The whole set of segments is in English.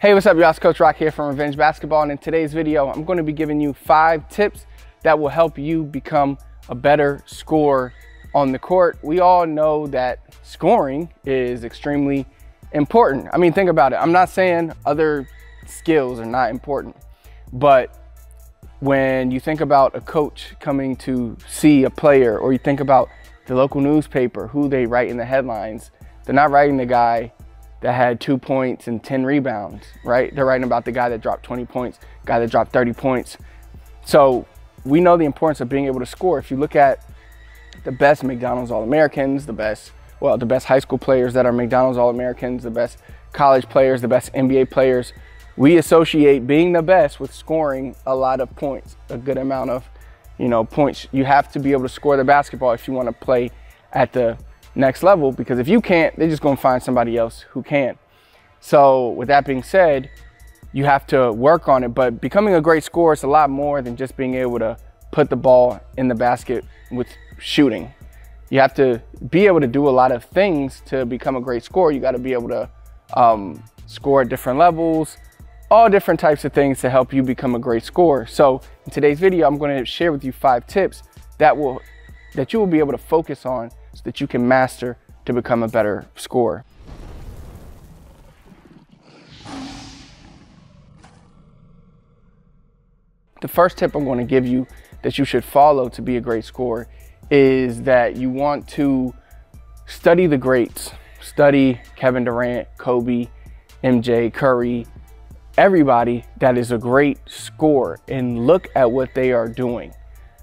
Hey, what's up, y'all? It's Coach Rock here from Revenge Basketball, and in today's video, I'm going to be giving you 5 tips that will help you become a better scorer on the court. We all know that scoring is extremely important. I mean, think about it. I'm not saying other skills are not important, but when you think about a coach coming to see a player, or you think about the local newspaper, who they write in the headlines, they're not writing the guy that had 2 points and 10 rebounds, right? They're writing about the guy that dropped 20 points, guy that dropped 30 points. So we know the importance of being able to score. If you look at the best McDonald's All-Americans, the best high school players that are McDonald's All-Americans, the best college players, the best NBA players, we associate being the best with scoring a lot of points, a good amount of, points. You have to be able to score the basketball if you want to play at the next level, because if you can't, they're just going to find somebody else who can. So with that being said, you have to work on it, but becoming a great scorer is a lot more than just being able to put the ball in the basket with shooting. You have to be able to do a lot of things to become a great scorer. You got to be able to score at different levels, all different types of things to help you become a great scorer. So in today's video, I'm going to share with you 5 tips that you will be able to focus on so that you can master to become a better scorer. The first tip I'm going to give you that you should follow to be a great scorer is that you want to study the greats. Study Kevin Durant, Kobe, MJ, Curry, everybody that is a great scorer, and look at what they are doing.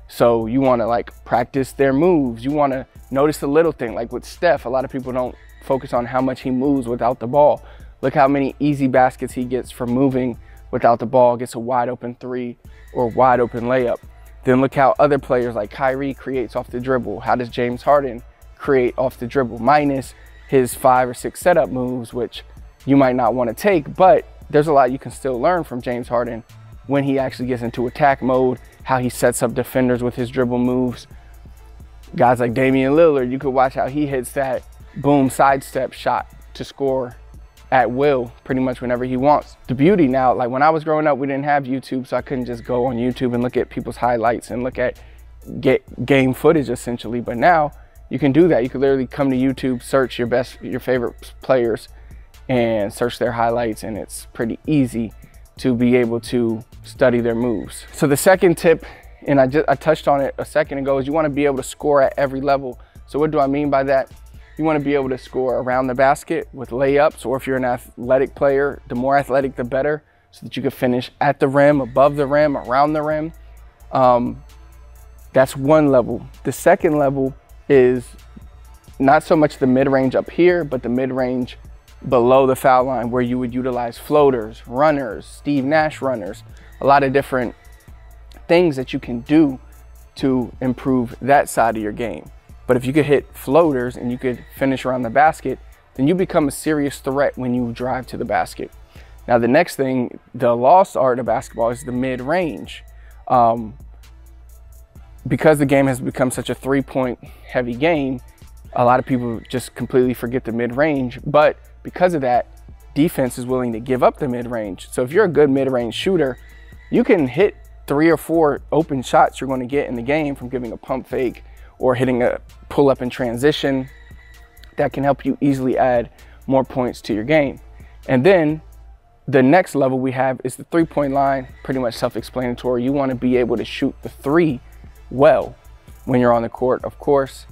So you want to practice their moves. You want to notice the little thing, like with Steph. A lot of people don't focus on how much he moves without the ball. Look how many easy baskets he gets from moving without the ball, gets a wide open 3 or wide open layup. Then look how other players like Kyrie creates off the dribble. How does James Harden create off the dribble, minus his 5 or 6 setup moves, which you might not want to take, but there's a lot you can still learn from James Harden when he actually gets into attack mode, how he sets up defenders with his dribble moves. Guys like Damian Lillard, you could watch how he hits that boom sidestep shot to score at will pretty much whenever he wants. The beauty now, like when I was growing up, we didn't have YouTube, so I couldn't just go on YouTube and look at people's highlights and look at game footage essentially. But now you can do that. You can literally come to YouTube, search your favorite players and search their highlights, and it's pretty easy to be able to study their moves. So the second tip, and I touched on it a second ago, is you want to be able to score at every level. So what do I mean by that? You want to be able to score around the basket with layups, or if you're an athletic player, the more athletic, the better, so that you can finish at the rim, above the rim, around the rim. That's one level. The second level is not so much the mid-range up here, but the mid-range below the foul line, where you would utilize floaters, runners, Steve Nash runners, a lot of different things that you can do to improve that side of your game. But if you could hit floaters and you could finish around the basket, then you become a serious threat when you drive to the basket. Now the next thing, the lost art of basketball, is the mid-range. Because the game has become such a 3-point heavy game, a lot of people just completely forget the mid-range, but because of that, defense is willing to give up the mid-range. So if you're a good mid-range shooter, you can hit 3 or 4 open shots you're going to get in the game from giving a pump fake or hitting a pull-up in transition. That can help you easily add more points to your game. And then the next level we have is the 3-point line. Pretty much self-explanatory. You want to be able to shoot the 3 well when you're on the court. Of course,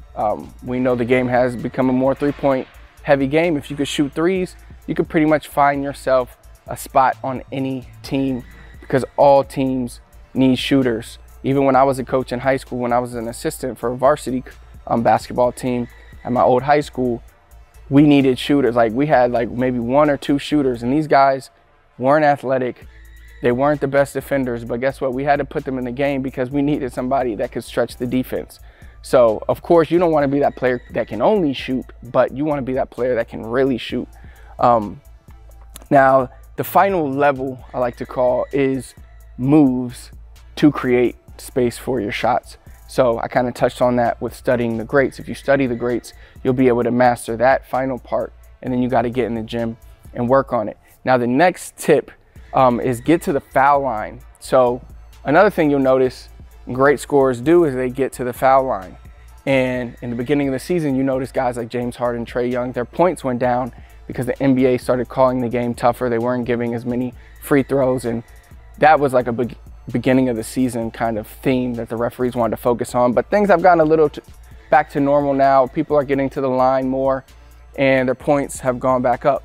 we know the game has become a more 3-point heavy game. If you could shoot 3s, you could pretty much find yourself a spot on any team, because all teams need shooters. Even when I was a coach in high school, when I was an assistant for a varsity basketball team at my old high school, we needed shooters. We had maybe 1 or 2 shooters, and these guys weren't athletic. They weren't the best defenders, but guess what? We had to put them in the game because we needed somebody that could stretch the defense. So of course you don't want to be that player that can only shoot, but you want to be that player that can really shoot. Now the final level I like to call is moves to create space for your shots. So I kind of touched on that with studying the greats. If you study the greats, you'll be able to master that final part, and then you got to get in the gym and work on it. Now the next tip is get to the foul line. So another thing you'll notice great scorers do is they get to the foul line. And in the beginning of the season, you notice guys like James Harden, Trae Young, their points went down because the NBA started calling the game tougher. They weren't giving as many free throws, and that was like a beginning of the season kind of theme that the referees wanted to focus on. But things have gotten a little back to normal now. People are getting to the line more, and their points have gone back up.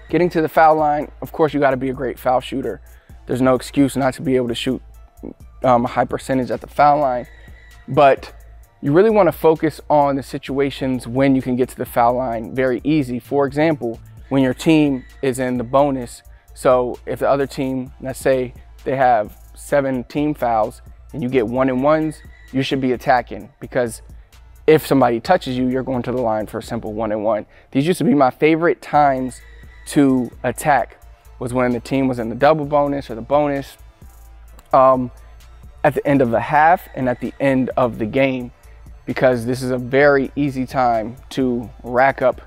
Getting to the foul line, of course, you got to be a great foul shooter. There's no excuse not to be able to shoot a high percentage at the foul line. But you really want to focus on the situations when you can get to the foul line very easy. For example, when your team is in the bonus. So if the other team, let's say they have 7 team fouls and you get 1-and-1s, you should be attacking, because if somebody touches you, you're going to the line for a simple 1-and-1. These used to be my favorite times to attack, was when the team was in the double bonus or the bonus at the end of the half and at the end of the game, because this is a very easy time to rack up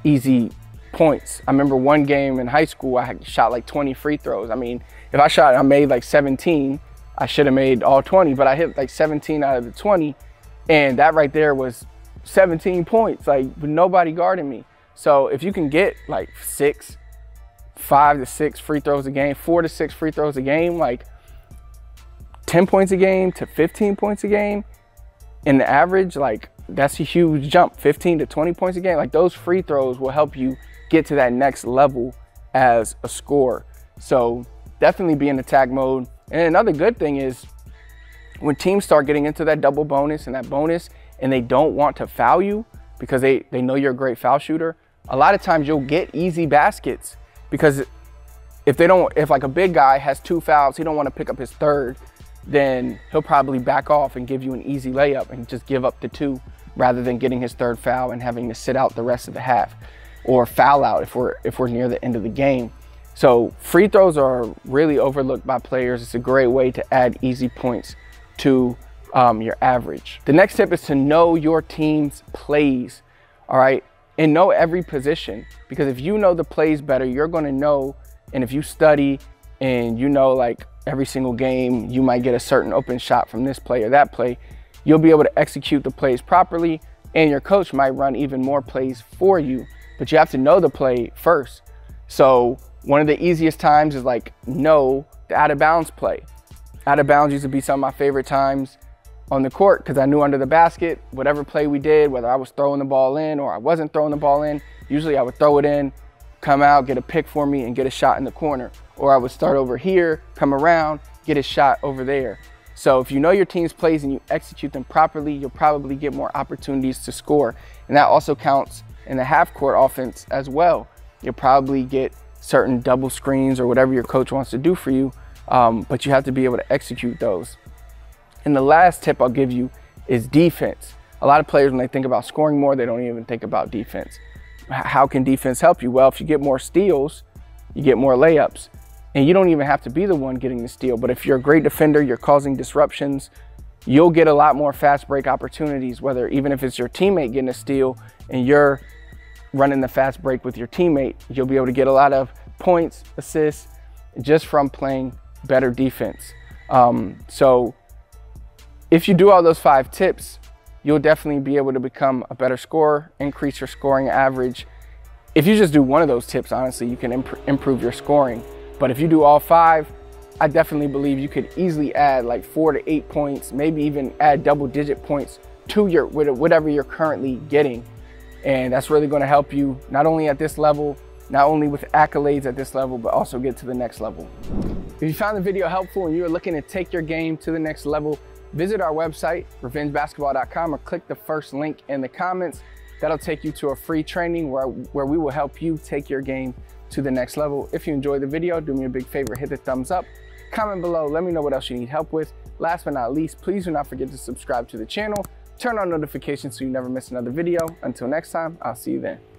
easy points. I remember one game in high school, I had shot like 20 free throws. I mean, if I made like 17, I should have made all 20, but I hit like 17 out of the 20. And that right there was 17 points, like with nobody guarding me. So if you can get like 5 to 6 free throws a game, 4 to 6 free throws a game, like 10 points a game to 15 points a game, in the average, like that's a huge jump. 15 to 20 points a game, like those free throws will help you get to that next level as a scorer. So definitely be in attack mode. And another good thing is when teams start getting into that double bonus and that bonus, and they don't want to foul you because they know you're a great foul shooter, a lot of times you'll get easy baskets, because if like a big guy has 2 fouls, he don't want to pick up his third, then he'll probably back off and give you an easy layup and just give up the 2 rather than getting his 3rd foul and having to sit out the rest of the half, or foul out if we're near the end of the game. So free throws are really overlooked by players. It's a great way to add easy points to your average. The next tip is to know your team's plays, all right? And know every position, because if you know the plays better, you're going to know, and if you study and you know like every single game, you might get a certain open shot from this play or that play, you'll be able to execute the plays properly, and your coach might run even more plays for you, but you have to know the play first. So one of the easiest times is like know the out of bounds play. Out of bounds used to be some of my favorite times on the court, because I knew under the basket, whatever play we did, whether I was throwing the ball in or I wasn't throwing the ball in, usually I would throw it in, come out, get a pick for me, and get a shot in the corner. Or I would start over here, come around, get a shot over there. So if you know your team's plays and you execute them properly, you'll probably get more opportunities to score. And that also counts in the half court offense as well. You'll probably get certain double screens or whatever your coach wants to do for you, but you have to be able to execute those. And the last tip I'll give you is defense. A lot of players, when they think about scoring more, they don't even think about defense. How can defense help you? Well, if you get more steals, you get more layups. And you don't even have to be the one getting the steal, but if you're a great defender, you're causing disruptions, you'll get a lot more fast break opportunities, whether even if it's your teammate getting a steal and you're running the fast break with your teammate, you'll be able to get a lot of points, assists, just from playing better defense. So if you do all those 5 tips, you'll definitely be able to become a better scorer, increase your scoring average. If you just do one of those tips, honestly, you can improve your scoring. But if you do all 5, I definitely believe you could easily add like 4 to 8 points, maybe even add double-digit points to your whatever you're currently getting. And that's really going to help you not only at this level, not only with accolades at this level, but also get to the next level. If you found the video helpful and you're looking to take your game to the next level, visit our website, revengebasketball.com, or click the first link in the comments. That'll take you to a free training where we will help you take your game to the next level. If you enjoyed the video, do me a big favor, hit the thumbs up, comment below, let me know what else you need help with. Last but not least, please do not forget to subscribe to the channel, turn on notifications so you never miss another video. Until next time, I'll see you then.